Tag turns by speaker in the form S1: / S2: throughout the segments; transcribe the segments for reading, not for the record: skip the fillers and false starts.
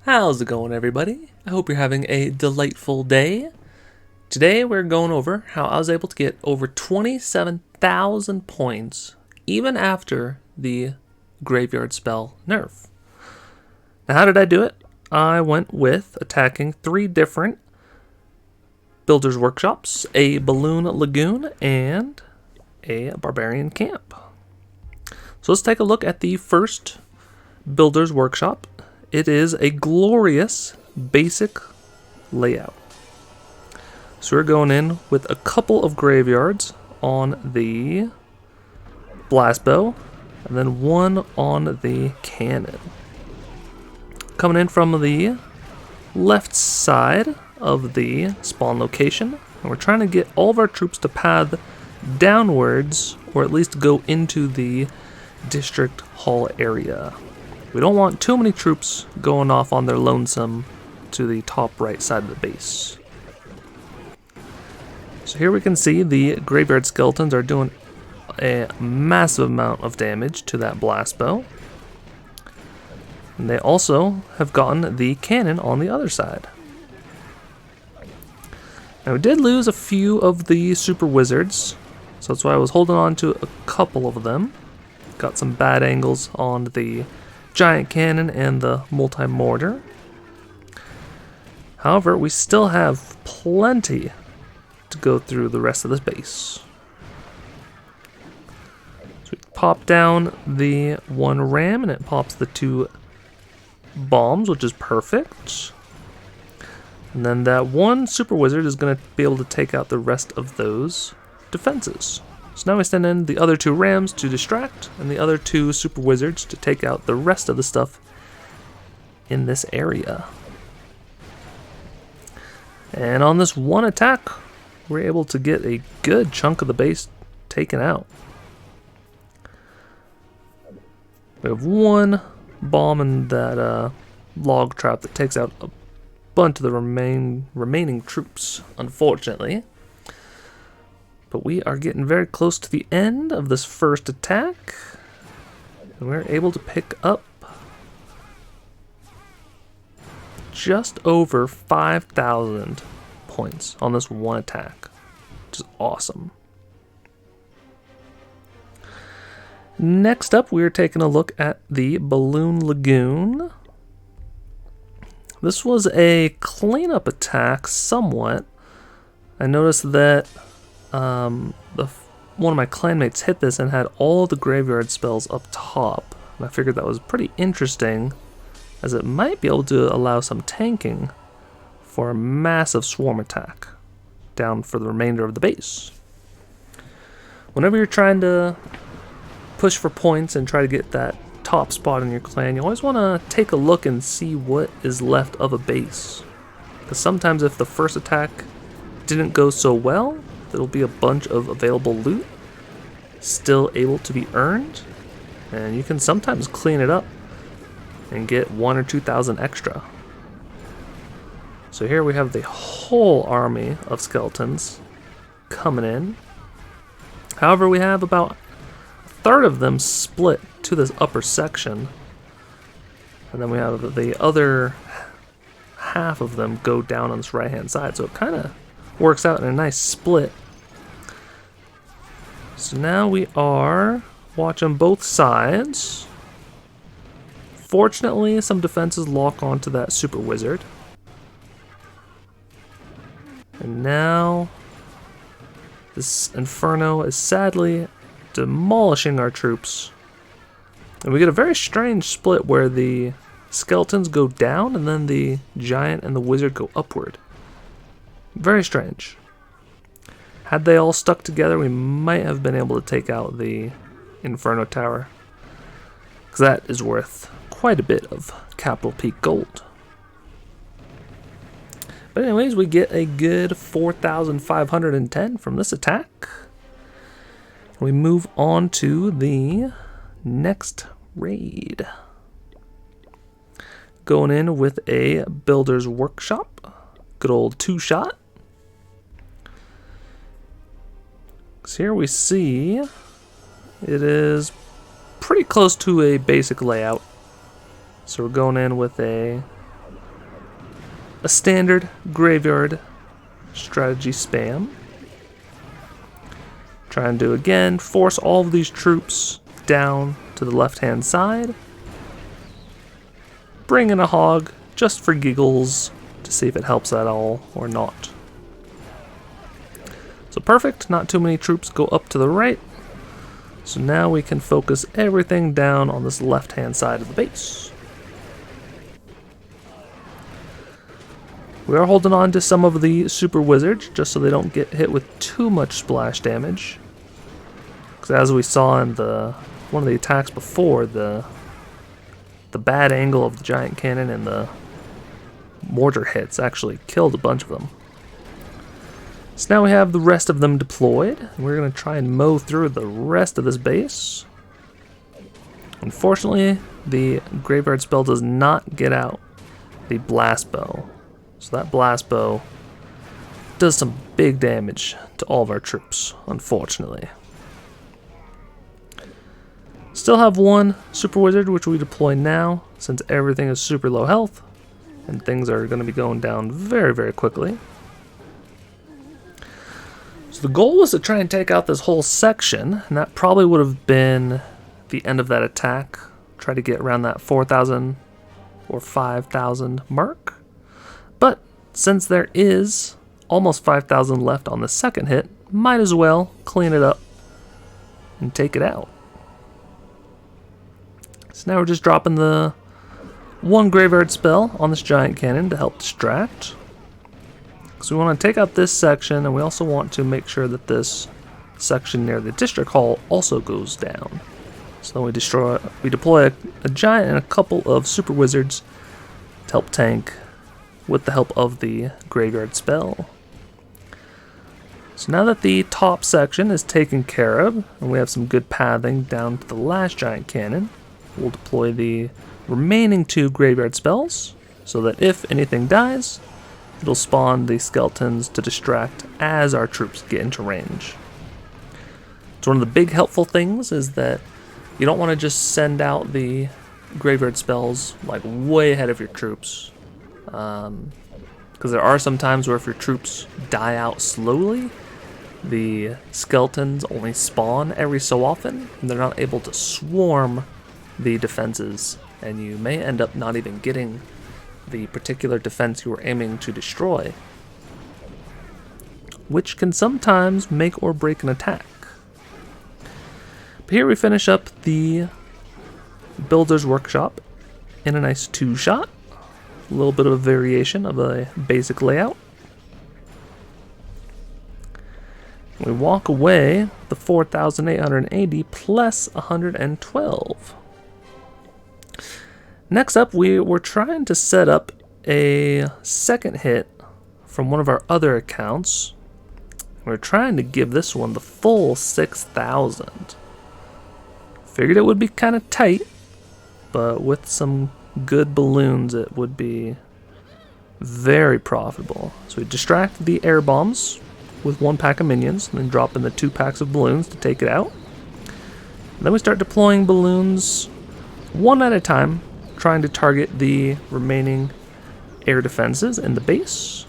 S1: How's it going, everybody? I hope you're having a delightful day. Today we're going over how I was able to get over 27,000 points even after the graveyard spell nerf. Now, how did I do it? I went with attacking 3 different builders workshops, a balloon lagoon, and a barbarian camp. So let's take a look at the first builders workshop. It is a glorious basic layout. So we're going in with a couple of graveyards on the blast bow and then one on the cannon. Coming in from the left side of the spawn location, and we're trying to get all of our troops to path downwards, or at least go into the district hall area. We don't want too many troops going off on their lonesome to the top right side of the base. So here we can see the graveyard skeletons are doing a massive amount of damage to that blast bow. And they also have gotten the cannon on the other side. Now we did lose a few of the super wizards, so that's why I was holding on to a couple of them. Got some bad angles on the giant cannon and the multi-mortar. However, we still have plenty to go through the rest of this base. So we pop down the one ram and it pops the 2 bombs, which is perfect. And then that one super wizard is going to be able to take out the rest of those defenses. So now we send in the other 2 rams to distract and the other 2 super wizards to take out the rest of the stuff in this area. And on this one attack, we're able to get a good chunk of the base taken out. We have one bomb in that log trap that takes out a bunch of the remaining troops, unfortunately. But we are getting very close to the end of this first attack, and we're able to pick up just over 5,000 points on this one attack, which is awesome. Next up, we're taking a look at the Balloon Lagoon. This was a cleanup attack somewhat. I noticed that one of my clanmates hit this and had all the graveyard spells up top. And I figured that was pretty interesting, as it might be able to allow some tanking for a massive swarm attack down for the remainder of the base. Whenever you're trying to push for points and try to get that top spot in your clan, you always want to take a look and see what is left of a base. Because sometimes if the first attack didn't go so well, there'll be a bunch of available loot still able to be earned, and you can sometimes clean it up and get 1,000 or 2,000 extra. So here we have the whole army of skeletons coming in. However, we have about a third of them split to this upper section, and then we have the other half of them go down on this right hand side, so it kind of works out in a nice split. So now we are watching both sides. Fortunately, some defenses lock onto that super wizard. And now this Inferno is sadly demolishing our troops. And we get a very strange split where the skeletons go down and then the giant and the wizard go upward. Very strange. Had they all stuck together, we might have been able to take out the Inferno Tower, because that is worth quite a bit of Capital Peak gold. But anyways, we get a good 4,510 from this attack. We move on to the next raid. Going in with a Builder's Workshop. Good old 2-shot. So here we see it is pretty close to a basic layout. So we're going in with a a standard graveyard strategy spam. Trying to, again, force all of these troops down to the left-hand side. Bring in a hog, just for giggles, to see if it helps at all or not. So perfect, not too many troops go up to the right. So now we can focus everything down on this left-hand side of the base. We are holding on to some of the super wizards just so they don't get hit with too much splash damage. Because as we saw in one of the attacks before, the bad angle of the giant cannon and the mortar hits actually killed a bunch of them. So now we have the rest of them deployed. We're going to try and mow through the rest of this base. Unfortunately, the graveyard spell does not get out the blast bow. So that blast bow does some big damage to all of our troops, unfortunately. Still have one super wizard which we deploy now since everything is super low health and things are going to be going down very, very quickly. So the goal was to try and take out this whole section, and that probably would have been the end of that attack. Try to get around that 4,000 or 5,000 mark. But since there is almost 5,000 left on the second hit, might as well clean it up and take it out. So now we're just dropping the one graveyard spell on this giant cannon to help distract. So we want to take out this section, and we also want to make sure that this section near the district hall also goes down. So then we deploy a giant and a couple of super wizards to help tank with the help of the graveyard spell. So now that the top section is taken care of, and we have some good pathing down to the last giant cannon, we'll deploy the remaining two graveyard spells, so that if anything dies, it'll spawn the skeletons to distract as our troops get into range. So one of the big helpful things is that you don't want to just send out the graveyard spells like way ahead of your troops. Because there are some times where if your troops die out slowly, the skeletons only spawn every so often, and they're not able to swarm the defenses, and you may end up not even getting the particular defense you were aiming to destroy, which can sometimes make or break an attack. But here we finish up the Builder's Workshop in a nice two-shot. A little bit of a variation of a basic layout. We walk away the 4,880 plus 112. Next up, we were trying to set up a second hit from one of our other accounts. We're trying to give this one the full 6,000. Figured it would be kind of tight, but with some good balloons it would be very profitable. So we distract the air bombs with one pack of minions, and then drop in the 2 packs of balloons to take it out. And then we start deploying balloons one at a time, trying to target the remaining air defenses in the base.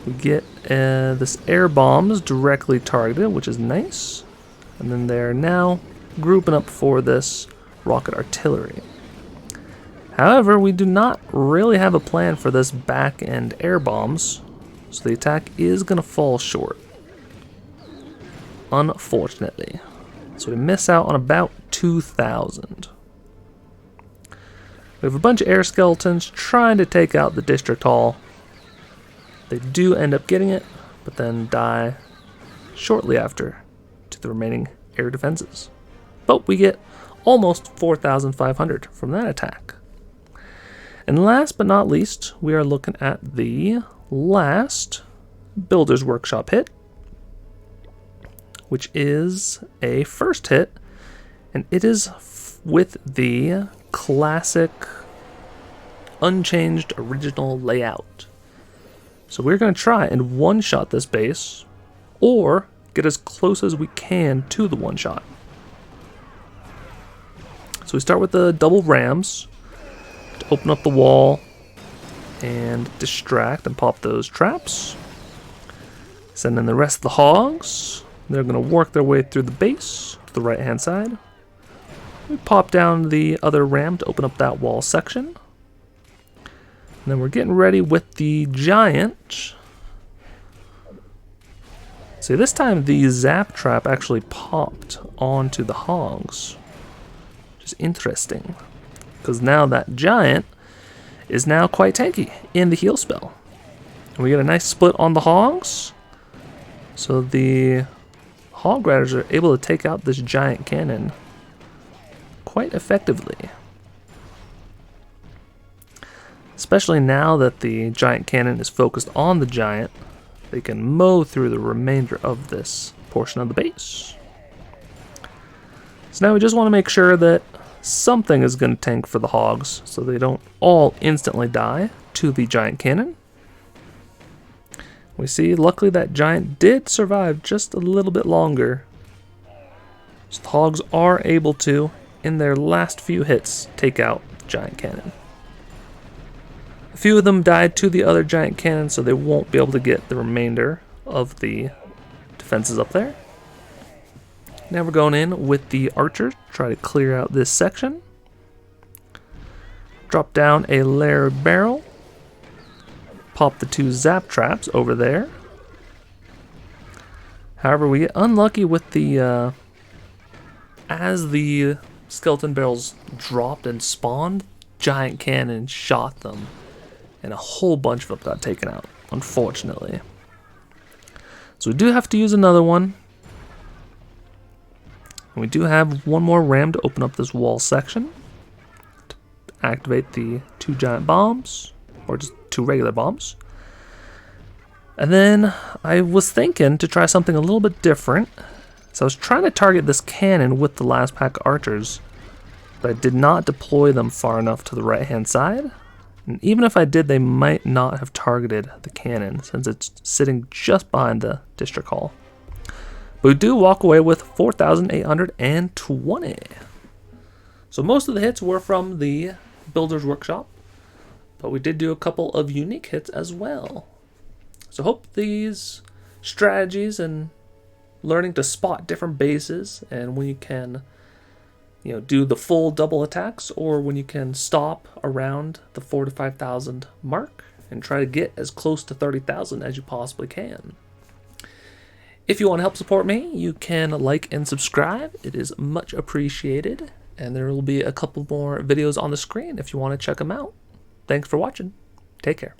S1: We get this air bombs directly targeted, which is nice. And then they're now grouping up for this rocket artillery. However, we do not really have a plan for this back end air bombs, so the attack is going to fall short, unfortunately. So we miss out on about 2,000. We have a bunch of air skeletons trying to take out the district hall. They do end up getting it, but then die shortly after to the remaining air defenses. But we get almost 4,500 from that attack. And last but not least, we are looking at the last Builder's Workshop hit, which is a first hit, and it is with the classic unchanged original layout. So we're going to try and one-shot this base, or get as close as we can to the one-shot. So we start with the double rams, to open up the wall and distract and pop those traps. Send in the rest of the hogs. They're going to work their way through the base to the right hand side. We pop down the other ram to open up that wall section. And then we're getting ready with the giant. See, this time the zap trap actually popped onto the hogs. Which is interesting. Because now that giant is now quite tanky in the heal spell. And we get a nice split on the hogs. So the hog riders are able to take out this giant cannon quite effectively. Especially now that the giant cannon is focused on the giant, they can mow through the remainder of this portion of the base. So now we just want to make sure that something is going to tank for the hogs so they don't all instantly die to the giant cannon. We see, luckily, that giant did survive just a little bit longer. So the hogs are able to, in their last few hits, take out the giant cannon. A few of them died to the other giant cannon, so they won't be able to get the remainder of the defenses up there. Now we're going in with the archers, try to clear out this section. Drop down a layer barrel. Pop the 2 zap traps over there. However, we get unlucky with the, as the skeleton barrels dropped and spawned, giant cannon shot them. And a whole bunch of them got taken out, unfortunately. So we do have to use another one. And we do have one more ram to open up this wall section. To activate the 2 giant bombs, or just 2 regular bombs. And then I was thinking to try something a little bit different. So I was trying to target this cannon with the last pack archers, but I did not deploy them far enough to the right hand side. And even if I did, they might not have targeted the cannon since it's sitting just behind the district hall. But we do walk away with 4,820. So most of the hits were from the Builder's Workshop, but we did do a couple of unique hits as well. So hope these strategies and learning to spot different bases and when you can, do the full double attacks or when you can stop around the 4,000 to 5,000 mark and try to get as close to 30,000 as you possibly can. If you want to help support me, you can like and subscribe. It is much appreciated. And there will be a couple more videos on the screen if you want to check them out. Thanks for watching. Take care.